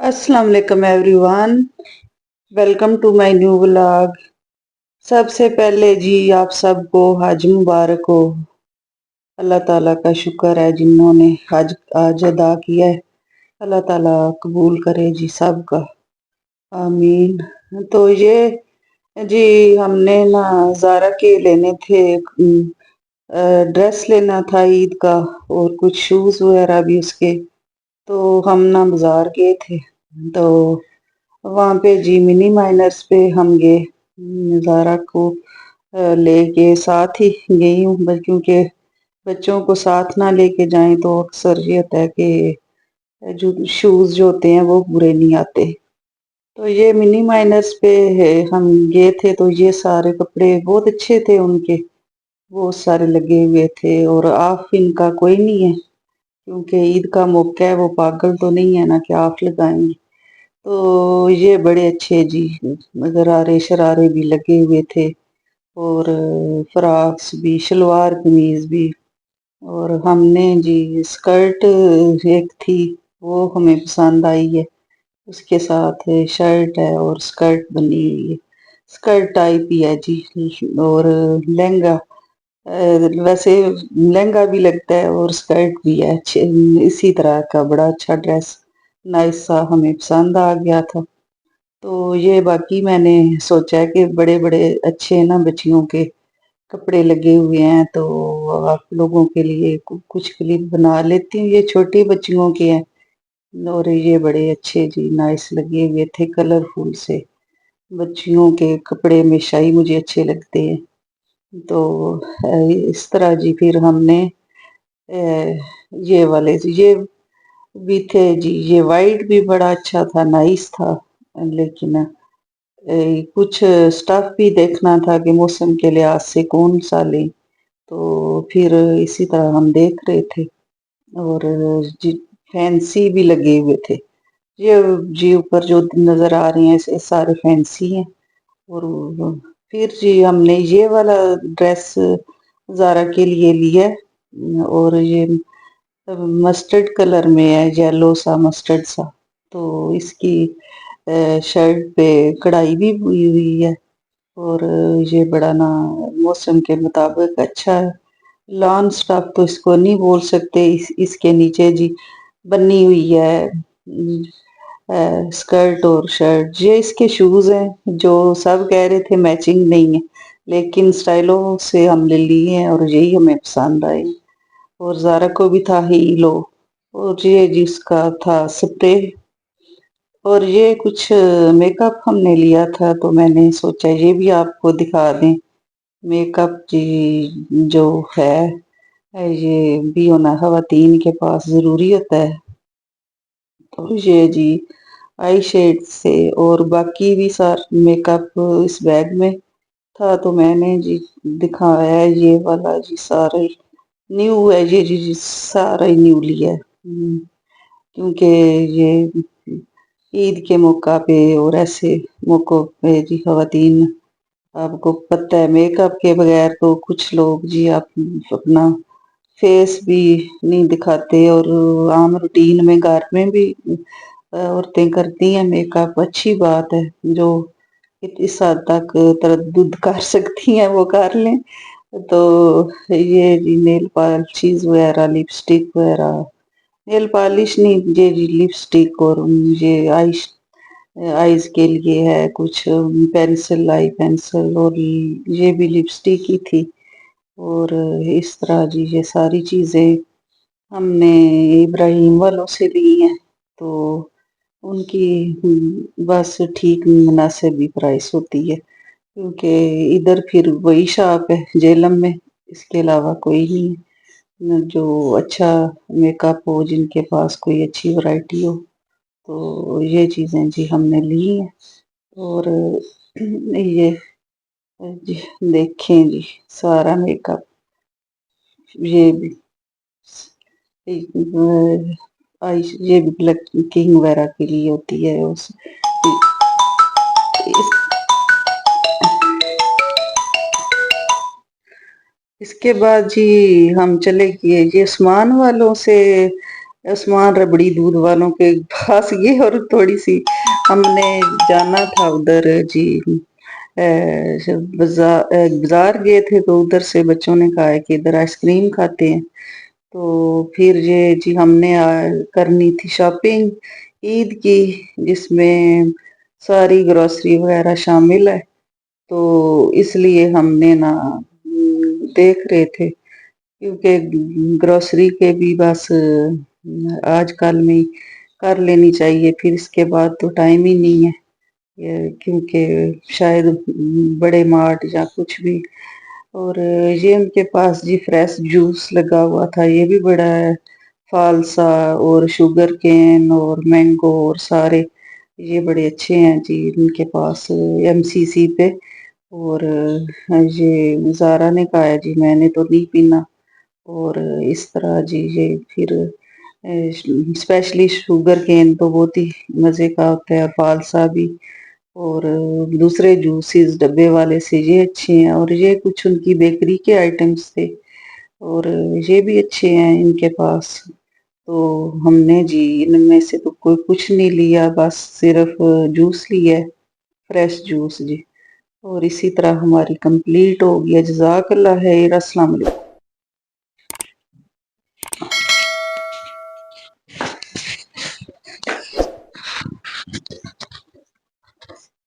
अस्सलाम वालेकुम everyone. Welcome to my new vlog. सबसे पहले जी आप सबको हज मुबारक हो। अल्लाह ताला का शुक्र है जिन्होंने हज आज अदा किया है। अल्लाह ताला कबूल करे जी सबका, आमीन। तो ये जी हमने ना ज़ारा के लेने थे, ड्रेस लेना था ईद का और कुछ शूज़ वगैरह भी उसके। तो हम ना बाजार गए थे, तो वहाँ पे जी मिनी माइनर्स पे हम गए। ज़ारा को लेके साथ ही गई हूँ क्योंकि बच्चों को साथ ना लेके जाएं तो अक्सर ये होता है कि जो शूज़ जो होते हैं वो पूरे नहीं आते। तो ये मिनी माइनर्स पे हम गए थे, तो ये सारे कपड़े बहुत अच्छे थे उनके, बहुत सारे लगे हुए थे और ऑफ इनका कोई नहीं है क्योंकि ईद का मौका है, वो पागल तो नहीं है ना कि ऑफ लगाएंगे। तो ये बड़े अच्छे जी गरारे शरारे भी लगे हुए थे और फ्रॉक्स भी, शलवार कमीज भी। और हमने जी स्कर्ट एक थी वो हमें पसंद आई है, उसके साथ शर्ट है और स्कर्ट बनी हुई है, स्कर्ट टाइप ही है जी। और लहंगा, वैसे लहंगा भी लगता है और स्कर्ट भी है इसी तरह का, बड़ा अच्छा ड्रेस नाइस सा हमें पसंद आ गया था। तो ये बाकी मैंने सोचा है कि बड़े बड़े अच्छे ना बच्चियों के कपड़े लगे हुए हैं, तो आप लोगों के लिए कुछ क्लिप बना लेती हूँ। ये छोटी बच्चियों के हैं और ये बड़े अच्छे जी नाइस लगे हुए थे, कलरफुल से। बच्चियों के कपड़े हमेशा ही मुझे अच्छे लगते हैं। तो इस तरह जी फिर हमने ये वाले ये भी थे जी, ये वाइट भी बड़ा अच्छा था, नाइस था। लेकिन कुछ स्टफ भी देखना था कि मौसम के लिहाज से कौन सा लें, तो फिर इसी तरह हम देख रहे थे। और जी फैंसी भी लगे हुए थे, ये जी ऊपर जो नजर आ रहे हैं ये सारे फैंसी हैं। और फिर जी हमने ये वाला ड्रेस ज़ारा के लिए लिया है और ये मस्टर्ड कलर में है, येलो सा मस्टर्ड सा। तो इसकी शर्ट पे कढ़ाई भी हुई हुई है और ये बड़ा ना मौसम के मुताबिक अच्छा है। लॉन स्टफ तो इसको नहीं बोल सकते, इसके नीचे जी बनी हुई है स्कर्ट और शर्ट। ये इसके शूज हैं जो सब कह रहे थे मैचिंग नहीं है, लेकिन स्टाइलों से हमने लिए हैं और यही हमें पसंद आए। और ज़ारा को भी था हीलो और ये जिसका था स्प्रे। और ये कुछ मेकअप हमने लिया था, तो मैंने सोचा ये भी आपको दिखा दें। मेकअप जी जो है ये भी होना खवातीन के पास ज़रूरी होता है। तो ये जी आई शेड से और बाकी भी सारा मेकअप इस बैग में था, तो मैंने जी दिखाया है ये वाला जी सारा ही न्यू है, ये जी सारा ही न्यू लिया है। क्योंकि ये ईद के मौका पे और ऐसे मौकों पे जी खवातीन, आपको पता है मेकअप के बगैर तो कुछ लोग जी आप अपना फेस भी नहीं दिखाते। और आम रूटीन में घर में भी औरतें करती हैं मेकअप, अच्छी बात है। जो इस हद तक तरद्दुद कर सकती हैं वो कर लें। तो ये जी नेल पॉलिश वगैरह, लिपस्टिक वगैरह, नेल पॉलिश नहीं, ये जी लिपस्टिक और ये आईज के लिए है कुछ पेंसिल, आई पेंसिल, और ये भी लिपस्टिक ही थी। और इस तरह जी ये सारी चीज़ें हमने इब्राहिम वालों से ली हैं, तो उनकी बस ठीक मुनासिब ही प्राइस होती है क्योंकि इधर फिर वही शॉप है जेलम में, इसके अलावा कोई नहीं है जो अच्छा मेकअप हो, जिनके पास कोई अच्छी वैरायटी हो। तो ये चीज़ें जी हमने ली हैं। और ये जी देखें जी सारा मेकअप, ये भी आई ये भी ब्लैकिंग वगैरह के लिए होती है इस, इसके बाद जी हम चले गए ये उस्मान वालों से उस्मान रबड़ी दूध वालों के पास गए और थोड़ी सी हमने जाना था उधर जी। बाजार गए थे तो उधर से बच्चों ने कहा है कि इधर आइसक्रीम खाते हैं, तो फिर ये जी हमने करनी थी शॉपिंग ईद की, जिसमें सारी ग्रोसरी वगैरह शामिल है। तो इसलिए हमने ना देख रहे थे, क्योंकि ग्रोसरी के भी बस आजकल में कर लेनी चाहिए, फिर इसके बाद तो टाइम ही नहीं है क्योंकि शायद बड़े मार्ट या कुछ भी। और ये उनके पास जी फ्रेश जूस लगा हुआ था, ये भी बड़ा है, फालसा और शुगर केन और मैंगो और सारे ये बड़े अच्छे हैं जी इनके पास एमसीसी पे। और ये ज़ारा ने कहा है जी, मैंने तो नहीं पीना। और इस तरह जी ये फिर स्पेशली शुगर केन तो बहुत ही मज़े का होता है, और फालसा भी। और दूसरे जूसेस डब्बे वाले से ये अच्छे हैं, और ये कुछ उनकी बेकरी के आइटम्स थे और ये भी अच्छे हैं इनके पास। तो हमने जी इनमें से तो कोई कुछ नहीं लिया, बस सिर्फ जूस लिया है, फ्रेश जूस जी। और इसी तरह हमारी कंप्लीट हो गया। जज़ाकल्लाह खैर। अस्सलाम वालेकुम।